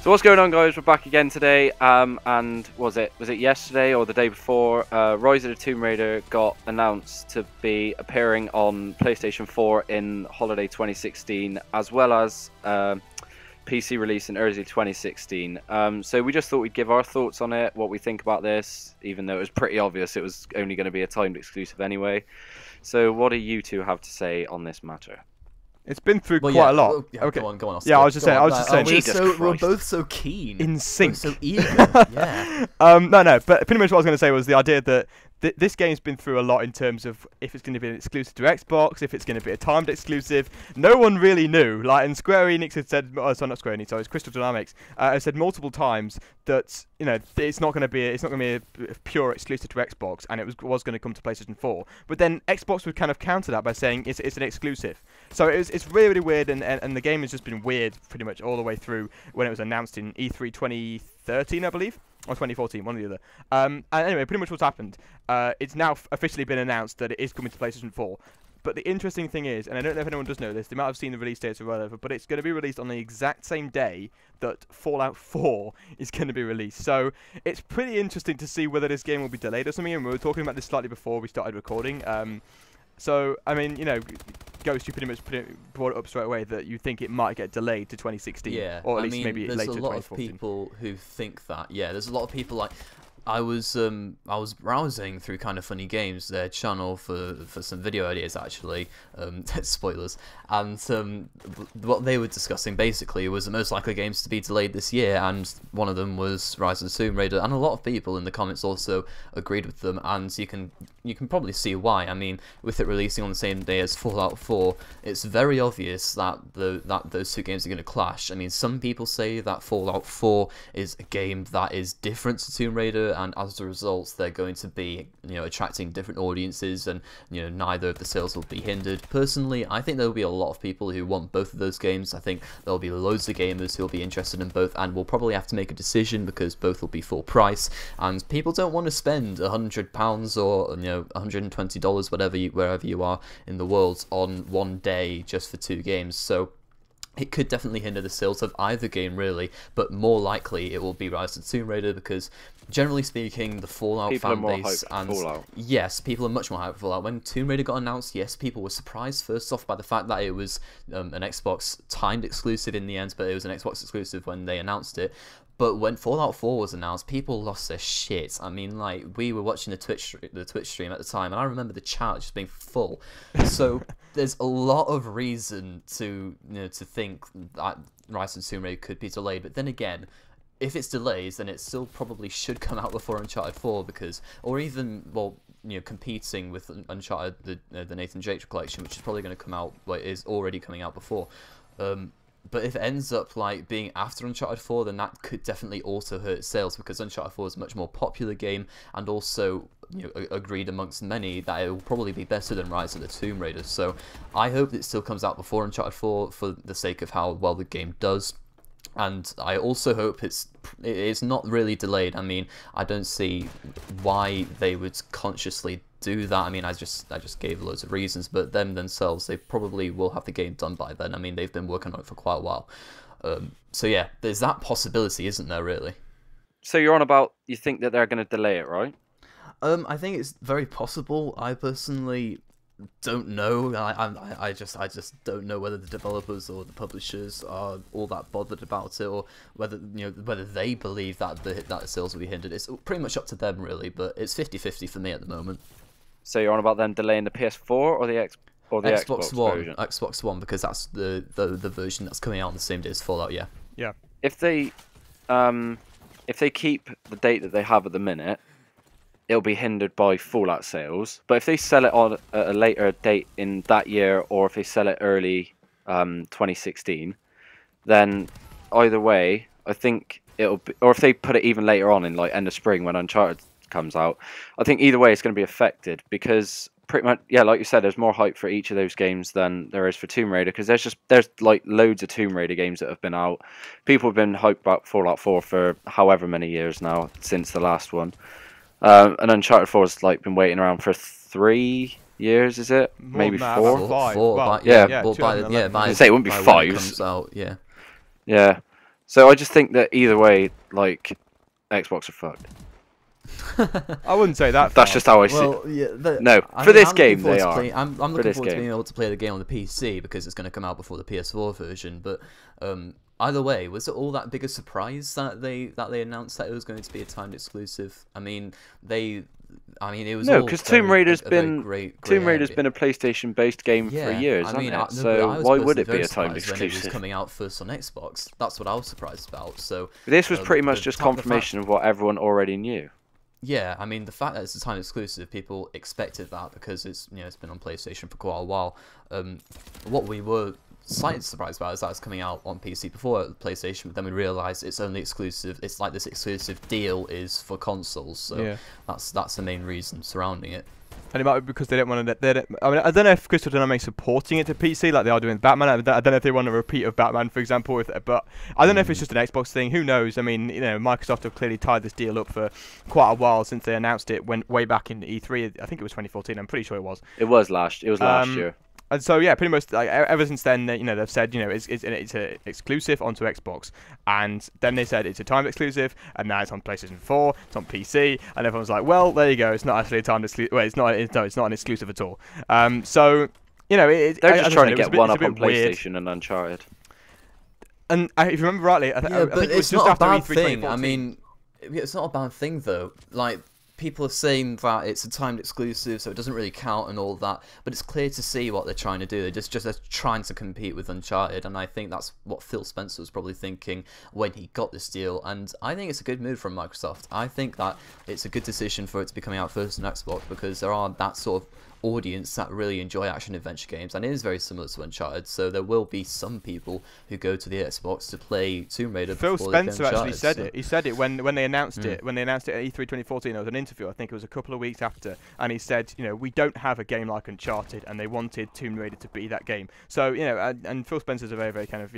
So what's going on, guys? We're back again today, and was it yesterday or the day before? Rise of the Tomb Raider got announced to be appearing on PlayStation 4 in holiday 2016, as well as PC release in early 2016. So we just thought we'd give our thoughts on it, what we think about this, even though it was pretty obvious it was only going to be a timed exclusive anyway. So what do you two have to say on this matter? It's been through quite a lot. Well, yeah, okay. Go on. Yeah, I was just saying. We're both so keen. In sync. We're so eager. Yeah. No, but pretty much what I was going to say was the idea that this game's been through a lot in terms of if it's going to be an exclusive to Xbox, if it's going to be a timed exclusive. No one really knew. and Square Enix had said, sorry, not Square Enix, sorry, it's Crystal Dynamics, has said multiple times that it's not going to be a pure exclusive to Xbox, and it was going to come to PlayStation 4. But then Xbox would kind of counter that by saying it's an exclusive. So it's really, really weird, and the game has just been weird pretty much all the way through when it was announced in E3 2013, I believe. Or 2014, one or the other. And anyway, pretty much what's happened. It's now officially been announced that it is coming to PlayStation 4. But the interesting thing is, and I don't know if anyone does know this, they might have seen the release dates or whatever, but it's going to be released on the exact same day that Fallout 4 is going to be released. So it's pretty interesting to see whether this game will be delayed or something, and we were talking about this slightly before we started recording. So, I mean, Ghost, you pretty much brought it up straight away that you think it might get delayed to 2016. Yeah, or at least maybe later 2014. There's a lot of people who think that. Yeah, there's a lot of people like... I was browsing through Kind of Funny Games, their channel, for some video ideas, actually, spoilers, and what they were discussing basically was the most likely games to be delayed this year, and one of them was Rise of the Tomb Raider, and a lot of people in the comments also agreed with them, and you can probably see why. I mean, with it releasing on the same day as Fallout 4, it's very obvious that those two games are going to clash. I mean, some people say that Fallout 4 is a game that is different to Tomb Raider, and as a result they're going to be attracting different audiences, and neither of the sales will be hindered. Personally, I think there will be a lot of people who want both of those games. I think there'll be loads of gamers who will be interested in both, and will probably have to make a decision because both will be full price, and people don't want to spend £100 or $120, wherever you are in the world, on one day just for two games. So it could definitely hinder the sales of either game, really, but more likely it will be Rise of the Tomb Raider because, generally speaking, the Fallout fan base and Fallout. Yes, people are much more hyped for Fallout. When Tomb Raider got announced, yes, people were surprised first off by the fact that it was an Xbox timed exclusive in the end, but it was an Xbox exclusive when they announced it. But when Fallout 4 was announced, people lost their shit. I mean, we were watching the Twitch stream at the time, and I remember the chat just being full. So there's a lot of reason to think that Rise of the Tomb Raider could be delayed. But then again, if it's delayed, then it still probably should come out before Uncharted 4, or even competing with Uncharted, the Nathan Drake collection, which is probably going to come out, is already coming out before. But if it ends up being after Uncharted 4, then that could definitely also hurt sales, because Uncharted 4 is a much more popular game, and also agreed amongst many that it will probably be better than Rise of the Tomb Raider. So I hope it still comes out before Uncharted 4 for the sake of how well the game does. And I also hope it's not really delayed. I mean, I don't see why they would consciously do that. I mean, I just gave loads of reasons, but them themselves, they probably will have the game done by then. I mean, they've been working on it for quite a while. So yeah, there's that possibility, isn't there, really? So you're on about, you think that they're going to delay it, right? I think it's very possible. I personally don't know. I just don't know whether the developers or the publishers are all that bothered about it, or whether they believe that that sales will be hindered. It's pretty much up to them, really, but it's 50-50 for me at the moment. So you're on about them delaying the PS4 or the Xbox One version? Xbox One, because that's the version that's coming out on the same day as Fallout. Yeah. If they keep the date that they have at the minute, it'll be hindered by Fallout sales. But if they sell it on a later date in that year, or if they sell it early 2016, then either way, I think it'll be, or if they put it even later on in end of spring when Uncharted comes out, I think either way it's going to be affected, because pretty much, yeah, like you said, there's more hype for each of those games than there is for Tomb Raider, because there's loads of Tomb Raider games that have been out. People have been hyped about Fallout 4 for however many years now since the last one. And Uncharted 4 has been waiting around for 3 years, is it? Maybe 4? Four. Yeah, by say it wouldn't be 5. Comes out, yeah. Yeah. So I just think that either way, like, Xbox are fucked. I wouldn't say that. That's just how I see Well, it. yeah, No, for this game they are. I'm looking forward to game. being able to play the game on the PC because it's going to come out before the PS4 version. But either way, was it all that big a surprise that they announced that it was going to be a timed exclusive? I mean, it was no, because Tomb Raider's been been a PlayStation-based game for years, hasn't it? So why would it be a timed exclusive? When it was coming out first on Xbox, that's what I was surprised about. So this was pretty much just confirmation of what everyone already knew. Yeah, I mean, the fact that it's a time exclusive, people expected that because it's been on PlayStation for quite a while. What we were slightly surprised about is that it's coming out on PC before PlayStation, but then we realised it's only exclusive. It's like this exclusive deal is for consoles, so Yeah. that's the main reason surrounding it. And it might be because they don't want to. I mean, I don't know if Crystal Dynamics supporting it to PC like they are doing Batman. I don't know if they want a repeat of Batman, for example. But I don't know if it's just an Xbox thing. Who knows? I mean, Microsoft have clearly tied this deal up for quite a while since they announced it. Went way back in E3. I think it was 2014. I'm pretty sure it was. It was last year. And so yeah, pretty much like ever since then, they've said it's a exclusive onto Xbox, and then they said it's a timed exclusive, and now it's on PlayStation 4, it's on PC, and everyone's like, well, there you go, it's not actually a timed exclusive. Well, it's not an exclusive at all. So they're just trying to get one up on weird. PlayStation and Uncharted. And if you remember rightly, I think it was just after E3 2014. I mean, it's not a bad thing though. Like, people are saying that it's a timed exclusive, so it doesn't really count and all that, but it's clear to see what they're trying to do. They're trying to compete with Uncharted, and I think that's what Phil Spencer was probably thinking when he got this deal, and I think it's a good move from Microsoft. I think that it's a good decision for it to be coming out first on Xbox, because there are that sort of audience that really enjoy action-adventure games, and it is very similar to Uncharted, so there will be some people who go to the Xbox to play Tomb Raider. Phil Spencer actually said it. He said it when they announced it. When they announced it at E3 2014, there was an interview. I think it was a couple of weeks after, and he said, we don't have a game like Uncharted, and they wanted Tomb Raider to be that game. So and Phil Spencer's a very, very kind of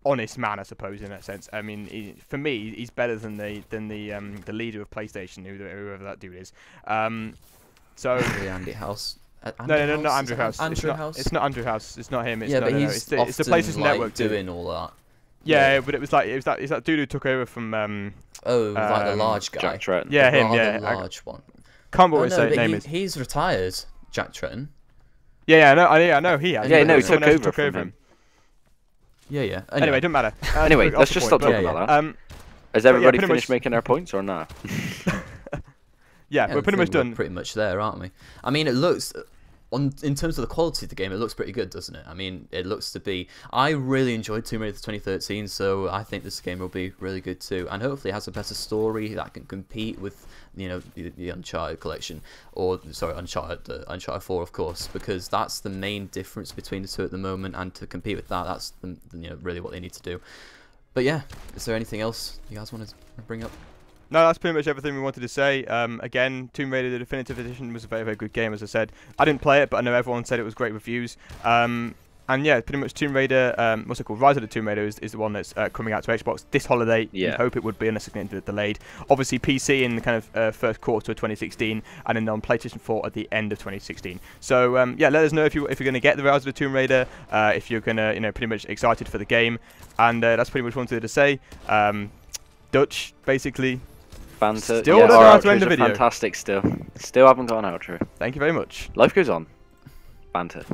honest man, I suppose, in that sense. I mean, for me, he's better than the leader of PlayStation, whoever that dude is. So Andy House. No, not Andrew House. House. It's not Andrew House. It's not him. It's but he's the PlayStation Network doing all that. Yeah, but it's that dude who took over from. Like the large guy. Jack Tretton. Yeah, him. The large one. Can't remember what his name is. He's retired, Jack Tretton. Yeah, I know he has. Yeah, no, he took over from him. Yeah. Anyway, it doesn't matter. Anyway, let's just stop talking about that. Has everybody finished making their points or not? Yeah, we're pretty much done. We're pretty much there, aren't we? I mean, it looks, in terms of the quality of the game, it looks pretty good, doesn't it? I mean, it looks to be. I really enjoyed Tomb Raider 2013, so I think this game will be really good too, and hopefully it has a better story that can compete with the Uncharted collection, Uncharted 4, of course, because that's the main difference between the two at the moment, and to compete with that, that's really what they need to do. But yeah, is there anything else you guys want to bring up? No, that's pretty much everything we wanted to say. Again, Tomb Raider the Definitive Edition was a very, very good game, as I said. I didn't play it, but I know everyone said it was great reviews. And yeah, pretty much Tomb Raider, what's it called? Rise of the Tomb Raider is the one that's coming out to Xbox this holiday. Yeah. You hope it would be, unless it's getting delayed. Obviously, PC in the kind of first quarter of 2016, and then on PlayStation 4 at the end of 2016. So yeah, let us know if you're going to get the Rise of the Tomb Raider, if you're going to pretty much excited for the game, and that's pretty much what I wanted to say. Dutch, basically. Banter. Still don't know how to end the video. Fantastic still. Still haven't got an outro. Thank you very much. Life goes on. Banter.